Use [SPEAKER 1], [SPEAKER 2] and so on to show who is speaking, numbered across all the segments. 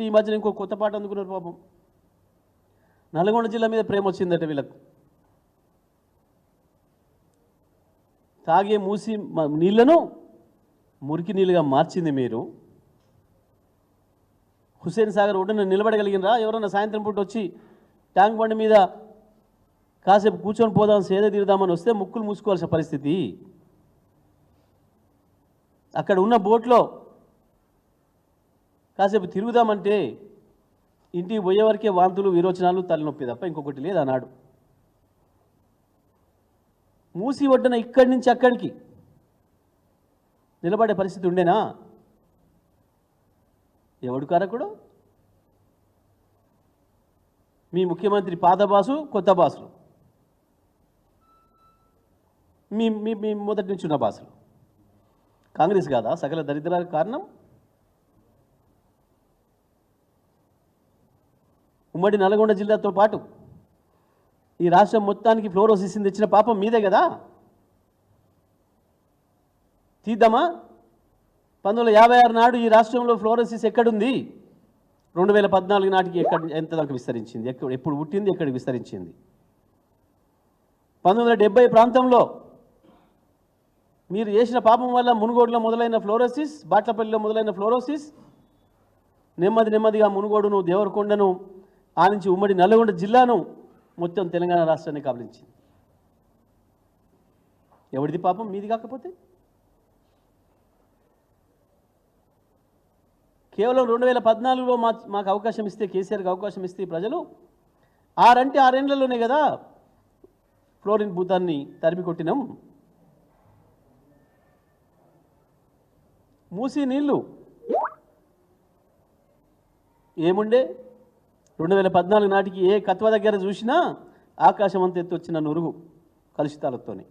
[SPEAKER 1] ఈ మధ్యన ఇంకో కొత్త పాట అందుకున్నారు పాపం. నల్గొండ జిల్లా మీద ప్రేమ వచ్చిందట వీళ్ళకు. తాగే మూసి నీళ్లను మురికి నీళ్ళుగా మార్చింది మీరు. హుస్సేన్ సాగర్ ఒడ్డున నిలబడగలిగినరా? ఎవరన్నా సాయంత్రం పూట వచ్చి ట్యాంక్ బండి మీద కాసేపు కూర్చొని పోదాం, సేద తీరుదామని వస్తే ముక్కులు మూసుకోవాల్సిన పరిస్థితి. అక్కడ ఉన్న బోట్లో కాసేపు తిరుగుదామంటే ఇంటికి పోయేవరకే వాంతులు, విరోచనాలు, తలనొప్పి తప్ప ఇంకొకటి లేదు అన్నాడు. మూసి ఒడ్డున ఇక్కడి నుంచి అక్కడికి నిలబడే పరిస్థితి ఉండేనా? ఎవడు కారకుడు? మీ ముఖ్యమంత్రి పాత బాసు, కొత్త బాసులు, మీ మీ మీ మొదటి నుంచి ఉన్న బాసులు. కాంగ్రెస్ కాదా సకల దరిద్రాలకు కారణం? ఉమ్మడి నల్గొండ జిల్లాతో పాటు ఈ రాష్ట్రం మొత్తానికి ఫ్లోరోసిస్ తెచ్చిన పాపం మీదే కదా. తీద్దామా? 1956 నాడు ఈ రాష్ట్రంలో ఫ్లోరోసిస్ ఎక్కడుంది? 2014 నాటికి ఎంత దాకా విస్తరించింది? ఎప్పుడు పుట్టింది, ఎక్కడికి విస్తరించింది? 1970 ప్రాంతంలో మీరు చేసిన పాపం వల్ల మునుగోడులో మొదలైన ఫ్లోరోసిస్, బాట్లపల్లిలో మొదలైన ఫ్లోరోసిస్ నెమ్మదిగా మునుగోడును, దేవరకొండను, ఆ నుంచి ఉమ్మడి నల్గొండ జిల్లాను, మొత్తం తెలంగాణ రాష్ట్రాన్ని కబలించింది. ఎవరిది పాపం? మీది కాకపోతే? కేవలం 2014లో మాకు అవకాశం ఇస్తే, కేసీఆర్కి అవకాశం ఇస్తే ప్రజలు 6 ఏళ్లలోనే కదా ఫ్లోరిన్ భూతాన్ని తరిమి కొట్టినాం. మూసి నీళ్ళు ఏముండే? 2014 నాటికి ఏ కత్వ దగ్గర చూసినా ఆకాశం అంత ఎత్తు వచ్చిన నురుగు కలుషితాలతోనే.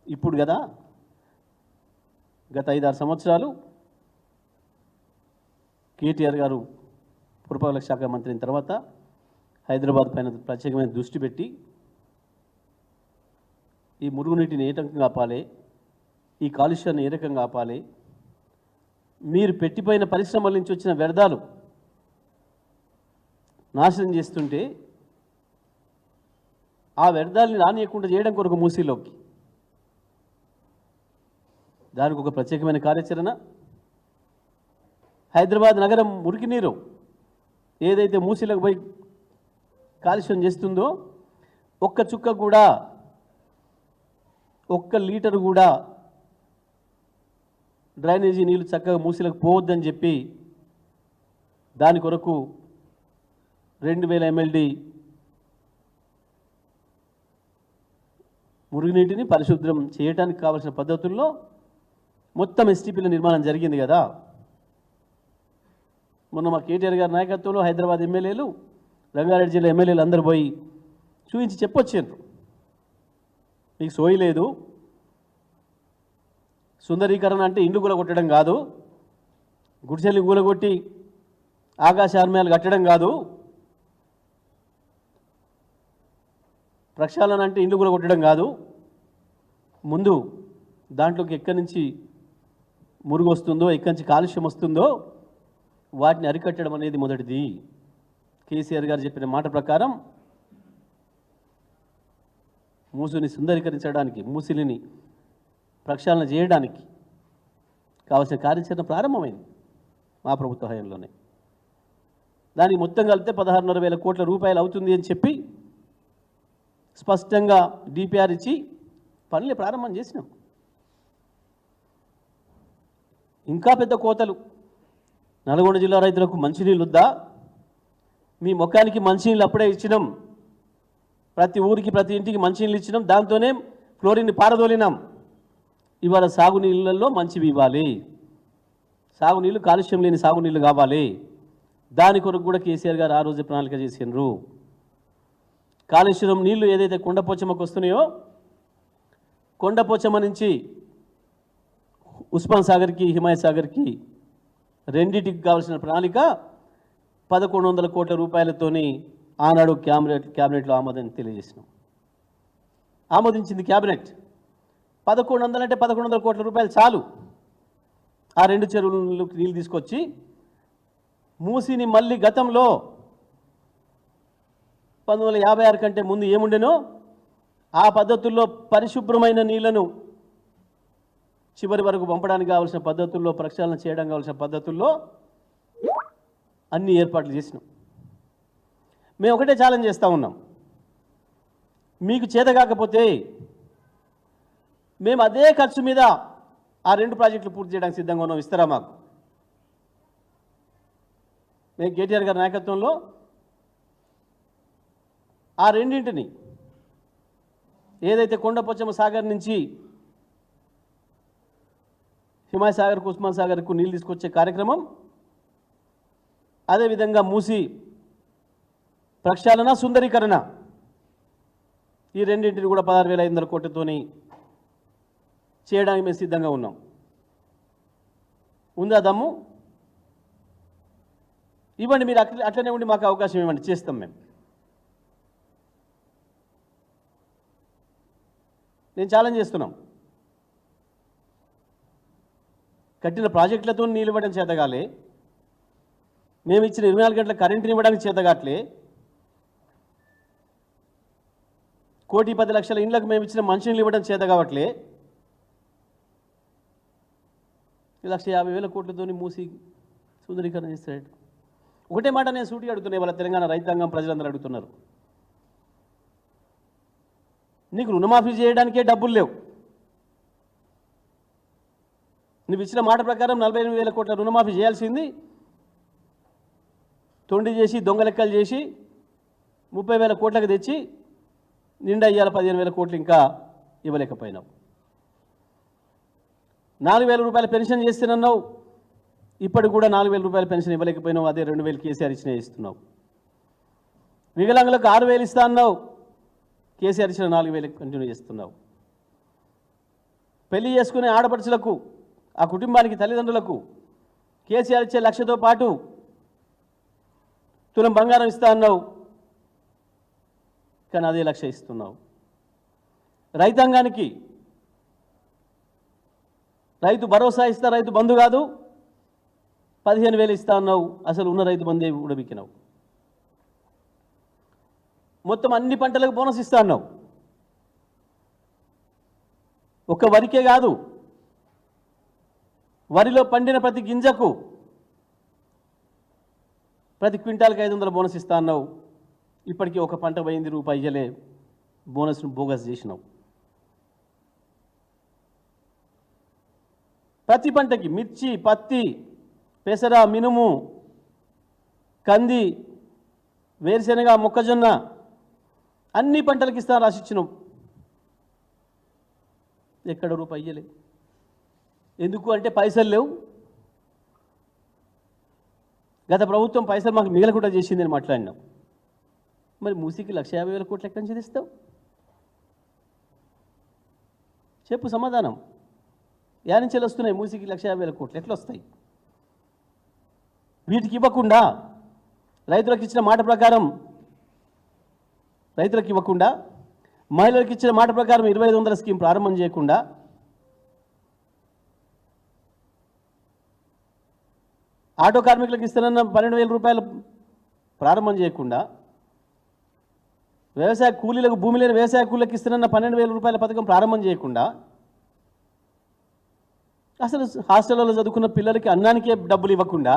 [SPEAKER 1] ఇప్పుడు కదా గత 5-6 సంవత్సరాలు కేటీఆర్ గారు పురపాలక శాఖ మంత్రి అయిన తర్వాత హైదరాబాద్ పైన ప్రత్యేకమైన దృష్టి పెట్టి ఈ మురుగునీటిని ఏ రకంగా ఆపాలి, ఈ కాలుష్యాన్ని ఏ రకంగా ఆపాలి, మీరు పెట్టిపోయిన పరిశ్రమల నుంచి వచ్చిన వ్యర్థాలు నాశనం చేస్తుంటే ఆ వ్యర్థాలని రానియకుండా చేయడం కొరకు మూసీలోకి దానికి ఒక ప్రత్యేకమైన కార్యాచరణ. హైదరాబాద్ నగరం మురికి నీరు ఏదైతే మూసీలకు పోయి కాలుష్యం చేస్తుందో ఒక్క చుక్క కూడా, ఒక్క లీటరు కూడా డ్రైనేజీ నీళ్ళు చక్కగా మూసీలకు పోవద్దని చెప్పి దాని కొరకు 2000 MLD మురుగునీటిని పరిశుభ్రం చేయడానికి కావాల్సిన పద్ధతుల్లో మొత్తం ఎస్టీపీల నిర్మాణం జరిగింది కదా. మొన్న మా కేటీఆర్ గారి నాయకత్వంలో హైదరాబాద్ ఎమ్మెల్యేలు, రంగారెడ్డి జిల్లా ఎమ్మెల్యేలు అందరూ పోయి చూపించి చెప్పొచ్చారు. మీకు సోయి లేదు, సుందరీకరణ అంటే ఇండ్లు కూలగొట్టడం కాదు, గుడిసెల్ని కూలగొట్టి ఆకాశ ఆర్మయాలు కట్టడం కాదు, ప్రక్షాళన అంటే ఇండ్లు కూలగొట్టడం కాదు, ముందు దాంట్లోకి ఎక్కడి నుంచి మురుగు వస్తుందో, ఎక్కడి నుంచి కాలుష్యం వస్తుందో వాటిని అరికట్టడం అనేది మొదటిది. కేసీఆర్ గారు చెప్పిన మాట ప్రకారం మూసిని సుందరీకరించడానికి, మూసిని ప్రక్షాళన చేయడానికి కావాల్సిన కార్యాచరణ ప్రారంభమైంది మా ప్రభుత్వ హయాంలోనే. దానికి మొత్తం కలిపితే 16,500 కోట్ల రూపాయలు అవుతుంది అని చెప్పి స్పష్టంగా డిపిఆర్ ఇచ్చి పనులు ప్రారంభం చేసినాం. ఇంకా పెద్ద కోతలు. నల్గొండ జిల్లా రైతులకు మంచినీళ్ళు వద్దా? మీ ముఖానికి మంచినీళ్ళు అప్పుడే ఇచ్చినాం. ప్రతి ఊరికి, ప్రతి ఇంటికి మంచినీళ్ళు ఇచ్చినాం. దాంతోనే ఫ్లోరిన్ని పారదోలినాం. ఇవాళ సాగునీళ్ళల్లో మంచివి ఇవ్వాలి, సాగునీళ్ళు కాలుష్యం లేని సాగునీళ్ళు కావాలి. దాని కొరకు కూడా కేసీఆర్ గారు ఆ రోజు ప్రణాళిక చేసినారు. కాళేశ్వరం నీళ్లు ఏదైతే కొండపోచమ్మకు వస్తున్నాయో, కొండపోచమ్మ నుంచి ఉస్మాన్ సాగర్కి, హిమాయత్ సాగర్కి రెండింటికి కావాల్సిన ప్రణాళిక 1,100 కోట్ల రూపాయలతోని ఆనాడు క్యాబినెట్లో ఆమోదం తెలియజేసినాం. ఆమోదించింది క్యాబినెట్. 1100 అంటే 1100 కోట్ల రూపాయలు చాలు ఆ రెండు చెరువులకు నీళ్ళు తీసుకొచ్చి మూసిని మళ్ళీ గతంలో 1956 కంటే ముందు ఏముండెనో ఆ పద్ధతుల్లో పరిశుభ్రమైన నీళ్లను చివరి వరకు పంపడానికి కావాల్సిన పద్ధతుల్లో ప్రక్షాళన చేయడం కావాల్సిన పద్ధతుల్లో అన్ని ఏర్పాట్లు చేసినాం. మేము ఒకటే ఛాలెంజ్ చేస్తూ ఉన్నాం, మీకు చేత కాకపోతే మేము అదే ఖర్చు మీద ఆ రెండు ప్రాజెక్టులు పూర్తి చేయడానికి సిద్ధంగా ఉన్నాం, ఇస్తారా మాకు? మేము కేటీఆర్ గారి నాయకత్వంలో ఆ రెండింటిని ఏదైతే కొండపోచమ్మ సాగర్ నుంచి హిమాయ్ సాగర్కు ఉస్మాన్ సాగర్కు నీళ్ళు తీసుకొచ్చే కార్యక్రమం, అదేవిధంగా మూసి ప్రక్షాళన సుందరీకరణ, ఈ రెండింటిని కూడా 16,500 కోట్లతోని చేయడానికి మేము సిద్ధంగా ఉన్నాం. ఉందా దమ్ము? ఇవ్వండి, మీరు అట్లనే ఉండి మాకు అవకాశం ఇవ్వండి, చేస్తాం మేము. నేను ఛాలెంజ్ చేస్తున్నాం, కట్టిన ప్రాజెక్టులతో నీళ్ళు ఇవ్వడం చేతగాలే, మేము ఇచ్చిన 24 గంటల కరెంటుని ఇవ్వడానికి చేతగాట్లే, 1,10,00,000 ఇండ్లకు మేము ఇచ్చిన మంచినీళ్ళు ఇవ్వడం చేత కావట్లే, 1,50,000 కోట్లతో మూసి సుందరీకరణ చేస్తాడు. ఒకటే మాట నేను సూటిగా అడుగుతున్నాయి, వాళ్ళ తెలంగాణ రైతాంగం ప్రజలందరూ అడుగుతున్నారు, నీకు రుణమాఫీ చేయడానికే డబ్బులు లేవు, నువ్వు ఇచ్చిన మాట ప్రకారం 48,000 కోట్ల రుణమాఫీ చేయాల్సింది తొండి చేసి దొంగ లెక్కలు చేసి 30,000 కోట్లకు తెచ్చి నిండా ఇయ్యాల 15,000 కోట్లు ఇంకా ఇవ్వలేకపోయినావు. 4,000 రూపాయల పెన్షన్ చేస్తానన్నావు, ఇప్పటికి కూడా 4,000 రూపాయల పెన్షన్ ఇవ్వలేకపోయినావు, అదే 2,000 కేసీఆర్ ఇచ్చినా ఇస్తున్నావు. వికలాంగులకు 6,000 ఇస్తా అన్నావు, కేసీఆర్ ఇచ్చిన 4,000 కంటిన్యూ చేస్తున్నావు. పెళ్లి చేసుకునే ఆడపడుచులకు, ఆ కుటుంబానికి తల్లిదండ్రులకు కేసీఆర్ ఇచ్చే 1,00,000తో పాటు తులం బంగారం ఇస్తా అన్నావు, కానీ అదే 1,00,000 ఇస్తున్నావు. రైతాంగానికి రైతు భరోసా ఇస్తా, రైతు బంధు కాదు, 15,000 ఇస్తా అన్నావు, అసలు ఉన్న రైతు బంధే ఉడబిక్కినావు. మొత్తం అన్ని పంటలకు బోనస్ ఇస్తా అన్నావు, ఒక్క వరికే కాదు, వరిలో పండిన ప్రతి గింజకు ప్రతి క్వింటాల్కి 500 బోనస్ ఇస్తా అన్నావు, ఇప్పటికీ ఒక పంట పోయింది రూపాయి ఇయ్యలే, బోనస్ను బోగస్ చేసినావు. ప్రతి పంటకి మిర్చి, పత్తి, పెసర, మినుము, కంది, వేరుశెనగ, మొక్కజొన్న అన్ని పంటలకు ఇస్తా రాసిచ్చినావు, ఎక్కడ రూపాయి ఇయ్యలే. ఎందుకు అంటే పైసలు లేవు, గత ప్రభుత్వం పైసలు మాకు మిగలకుండా చేసిందని మాట్లాడినాం. మరి మూసీకి 1,50,000 కోట్లు ఎక్కడి నుంచి తెస్తావు? చెప్పు సమాధానం. యా నుంచి వస్తున్నాయి మూసీకి 1,50,000 కోట్లు? ఎట్లా వస్తాయి? వీటికి ఇవ్వకుండా, రైతులకు ఇచ్చిన మాట ప్రకారం రైతులకు ఇవ్వకుండా, మహిళలకు ఇచ్చిన మాట ప్రకారం 2,500 స్కీమ్ ప్రారంభం చేయకుండా, ఆటో కార్మికులకు ఇస్తానన్న 12,000 రూపాయలు ప్రారంభం చేయకుండా, వ్యవసాయ కూలీలకు, భూమి లేని వ్యవసాయ కూలీలకు ఇస్తానన్న 12,000 రూపాయల పథకం ప్రారంభం చేయకుండా, అసలు హాస్టల్లో చదువుకున్న పిల్లలకి అన్నానికే డబ్బులు ఇవ్వకుండా,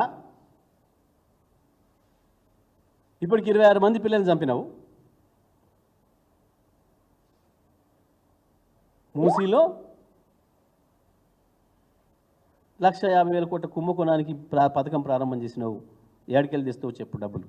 [SPEAKER 1] ఇప్పటికి 26 మంది పిల్లల్ని చంపినావు. మూసీలో 1,50,000 కోట్ల కుంభకోణానికి పథకం ప్రారంభం చేసినావు, ఏడికెళ్ళి తెస్తావు చెప్పు డబ్బులు?